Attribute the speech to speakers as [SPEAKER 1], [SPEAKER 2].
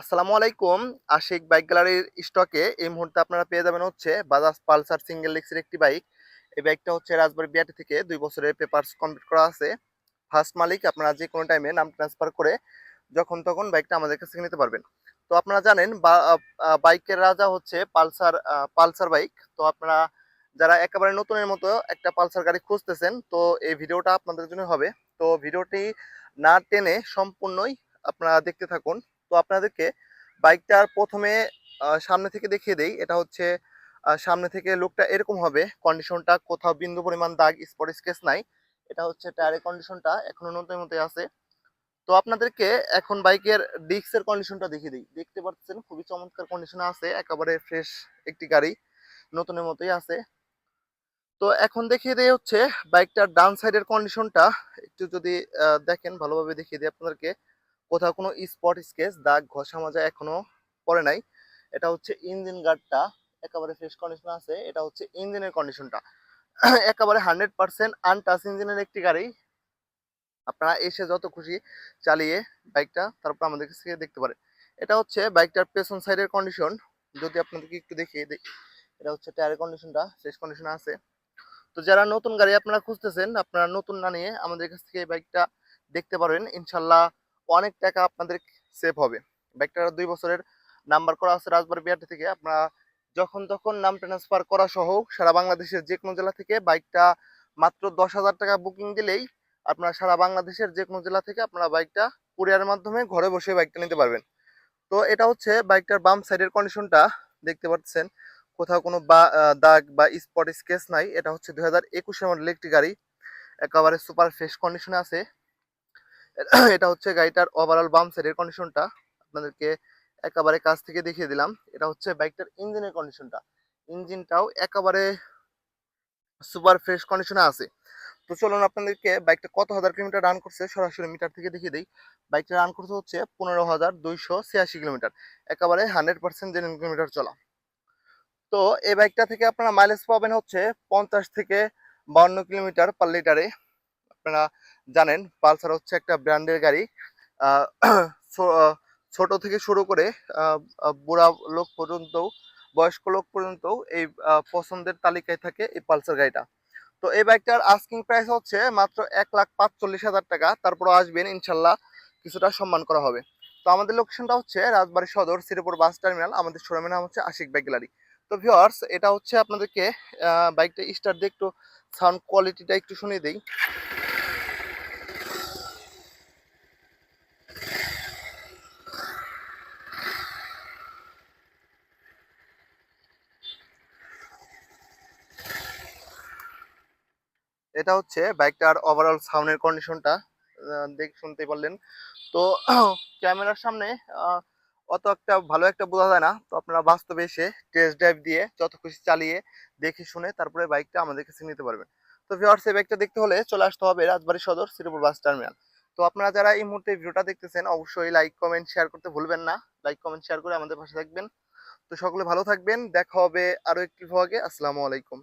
[SPEAKER 1] আসসালামু আলাইকুম। আশিক বাইক গ্যালারির স্টকে এই মুহূর্তে আপনারা পেয়ে যাবেন হচ্ছে বাজাজ পালসার সিঙ্গেল ডিস্কের একটি বাইক। এই বাইকটা হচ্ছে রাজবাড়ী বিআরটি থেকে ২ বছরের পেপারস কমপ্লিট করা আছে। ফার্স্ট মালিক আপনারা যেকোনো টাইমে নাম ট্রান্সফার করে যখন তখন বাইকটা আমাদের কাছ থেকে নিতে পারবেন। তো আপনারা জানেন বাইকের রাজা হচ্ছে পালসার বাইক। তো আপনারা যারা একেবারে নতুনের মতো একটা পালসার গাড়ি খুঁজতেছেন, তো এই ভিডিওটা আপনাদের জন্য হবে। তো ভিডিওটি না টেনে সম্পূর্ণই আপনারা দেখতে থাকুন। তো আপনাদেরকে বাইকটার প্রথমে সামনে থেকে দেখিয়ে দেই। এটা হচ্ছে সামনে থেকে লুকটা এরকম হবে। কন্ডিশনটা কোথাও বিন্দু পরিমাণ দাগ, স্পট, স্ক্র্যাচ নাই। এটা হচ্ছে টায়ারের কন্ডিশনটা এখনো নতুনের মতোই আছে। তো আপনাদেরকে এখন বাইকের ডিস্কের কন্ডিশনটা দেখিয়ে দিই। দেখতে পাচ্ছেন খুবই চমৎকার কন্ডিশনে আছে, একেবারে ফ্রেশ একটি গাড়ি, নতুনের মতোই আছে। তো এখন দেখিয়ে দেই হচ্ছে বাইকটার ডান সাইডের কন্ডিশনটা। একটু যদি দেখেন, ভালোভাবে দেখিয়ে দিই আপনাদেরকে। কোথাও কোনো স্পট, স্কেচ, দাগ, ঘষা মাজা এখনো পড়ে নাই। এটা হচ্ছে ইঞ্জিন গার্ডটা একেবারে ফ্রেশ কন্ডিশন আছে। এটা হচ্ছে ইঞ্জিনের কন্ডিশনটা। একেবারে 100% আনটাচ ইঞ্জিনের একটি গাড়ি। আপনারা এসে যত খুশি চালিয়ে বাইকটা তারপর আমাদের কাছ থেকে দেখতে পারেন। এটা হচ্ছে বাইকটার পেছন সাইডের কন্ডিশন। যদি আপনাদেরকে একটু দেখিয়ে দিই, এটা হচ্ছে টায়ারের কন্ডিশনটা ফ্রেশ কন্ডিশনে আছে। তো যারা নতুন গাড়ি আপনারা খুঁজতেছেন, আপনারা নতুন না নিয়ে আমাদের কাছ থেকে এই বাইকটা দেখতে পারবেন। ইনশাল্লাহ অনেক টাকা আপনাদের সেভ হবে। বাইকটার ২ বছরের নাম্বার করা আছে রাজবাড়ী বিআরটি থেকে। আপনারা যখন তখন নাম ট্রান্সফার করা সহ সারা বাংলাদেশের যে কোনো জেলা থেকে বাইকটা মাত্র ১০,০০০ টাকা বুকিং দিলেই আপনারা সারা বাংলাদেশের যে কোনো জেলা থেকে আপনারা বাইকটা কুরিয়ারের মাধ্যমে ঘরে বসে বাইকটা নিতে পারবেন। তো এটা হচ্ছে বাইকটার বাম সাইডের কন্ডিশনটা দেখতে পাচ্ছেন। কোথাও কোনো দাগ বা স্পট স্কেচ নাই। এটা হচ্ছে ২০২১ মডেলের একটি গাড়ি, একেবারে সুপার ফ্রেশ কন্ডিশনে আছে। এটা হচ্ছে গাড়িটার ওভারঅল বাম সাইডের কন্ডিশনটা আপনাদেরকে একেবারে কাছ থেকে দেখিয়ে দিলাম। এটা হচ্ছে বাইকটার ইঞ্জিনের কন্ডিশনটা। ইঞ্জিনটাও একেবারে সুপার ফ্রেশ কন্ডিশনে আছে। তো চলুন আপনাদেরকে বাইকটা কত হাজার কিলোমিটার রান করছে সরাসরি মিটার থেকে দেখিয়ে দিই। বাইকটা রান করছে হচ্ছে ১৫,২৮৬ কিলোমিটার, একেবারে 100% জেনুইন কিলোমিটার চলা। তো এই বাইকটা থেকে আপনারা মাইলেজ পাবেন হচ্ছে ৫০ থেকে ৫২ কিলোমিটার পার লিটারে। আপনারা জানেন পালসার হচ্ছে একটা ব্র্যান্ডের গাড়ি। আহ, ছোট থেকে শুরু করে বুড়া লোক পর্যন্ত, বয়স্ক লোক পর্যন্ত এই পছন্দের তালিকায় থাকে এই পালসার গাড়িটা। তো এই বাইকটার আস্কিং প্রাইস হচ্ছে মাত্র ১,৪৫,০০০ টাকা। তারপরও আসবেন, ইনশাল্লাহ কিছুটা সম্মান করা হবে। তো আমাদের লোকেশনটা হচ্ছে রাজবাড়ী সদর, শ্রীপুর বাস টার্মিনাল। আমাদের শোরুমের নাম হচ্ছে আশিক বাইক গ্যালারি। তো ভিউয়ার্স, এটা হচ্ছে আপনাদেরকে বাইকটা স্টার্ট দিয়ে একটু সাউন্ড কোয়ালিটিটা একটু শুনিয়ে দিই। এটা হচ্ছে বাইকটার ওভারঅল সাউন্ডের কন্ডিশনটা, দেখ শুনতেই পারলেন। তো ক্যামেরার সামনে আহ, অত একটা ভালো একটা বোঝা যায় না। তো আপনারা বাস্তবে এসে টেস্ট ড্রাইভ দিয়ে যত খুশি চালিয়ে দেখে শুনে তারপরে বাইকটা আমাদের কাছে নিতে পারবেন। তো ভিউয়ার্স, এই বাইকটা দেখতে হলে চলে আসতে হবে রাজবাড়ী সদর, শ্রীপুর বাস টার্মিনাল। তো আপনারা যারা এই মুহূর্তে ভিডিওটা দেখতেছেন, অবশ্যই লাইক কমেন্ট শেয়ার করতে ভুলবেন না। লাইক কমেন্ট শেয়ার করে আমাদের পাশে থাকবেন। তো সকলে ভালো থাকবেন, দেখা হবে আরো একটি ভাগে। আসসালামু আলাইকুম।